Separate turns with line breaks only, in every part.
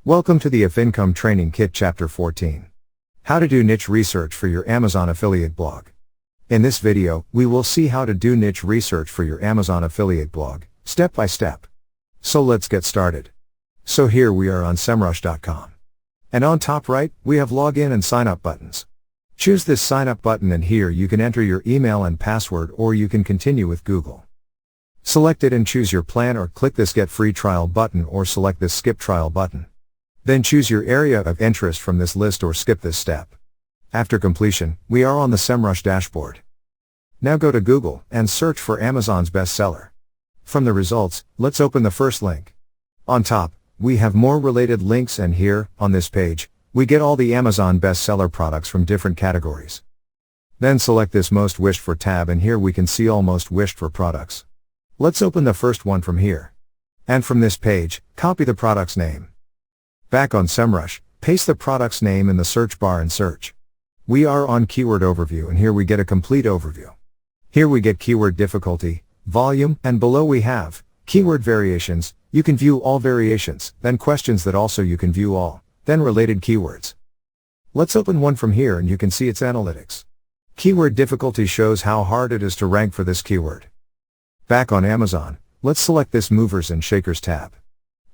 Welcome to the If Income Training Kit Chapter 14. How to do niche research for your Amazon affiliate blog. In this video, we will see how to do niche research for your Amazon affiliate blog, step by step. So let's get started. So here we are on semrush.com. And on top right, we have login and sign up buttons. Choose this sign up button and here you can enter your email and password, or you can continue with Google. Select it and choose your plan, or click this Get Free Trial button or select this Skip Trial button. Then choose your area of interest from this list or skip this step. After completion, we are on the SEMrush dashboard. Now go to Google and search for Amazon's bestseller. From the results, let's open the first link. On top, we have more related links, and here, on this page, we get all the Amazon bestseller products from different categories. Then select this Most Wished For tab, and here we can see all most wished for products. Let's open the first one from here. And from this page, copy the product's name. Back on SEMrush, paste the product's name in the search bar and search. We are on Keyword Overview, and here we get a complete overview. Here we get keyword difficulty, volume, and below we have keyword variations. You can view all variations, then questions that also you can view all, then related keywords. Let's open one from here and you can see its analytics. Keyword difficulty shows how hard it is to rank for this keyword. Back on Amazon, let's select this Movers and Shakers tab.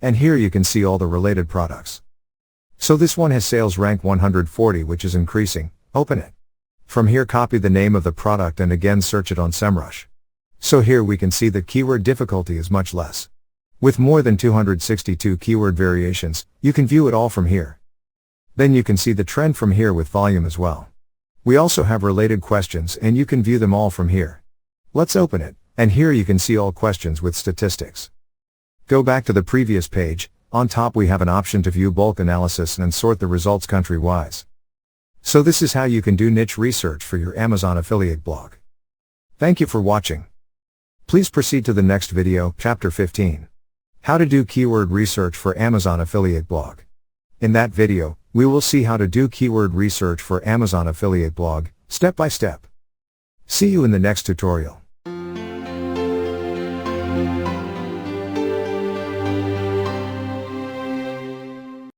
And here you can see all the related products. So this one has sales rank 140, which is increasing. Open it. From here copy the name of the product and again search it on SEMrush. So here we can see that keyword difficulty is much less. With more than 262 keyword variations, you can view it all from here. Then you can see the trend from here with volume as well. We also have related questions and you can view them all from here. Let's open it, and here you can see all questions with statistics. Go back to the previous page. On top we have an option to view bulk analysis and sort the results country-wise. So this is how you can do niche research for your Amazon affiliate blog. Thank you for watching. Please proceed to the next video, Chapter 15. How to do keyword research for Amazon affiliate blog. In that video, we will see how to do keyword research for Amazon affiliate blog, step by step. See you in the next tutorial.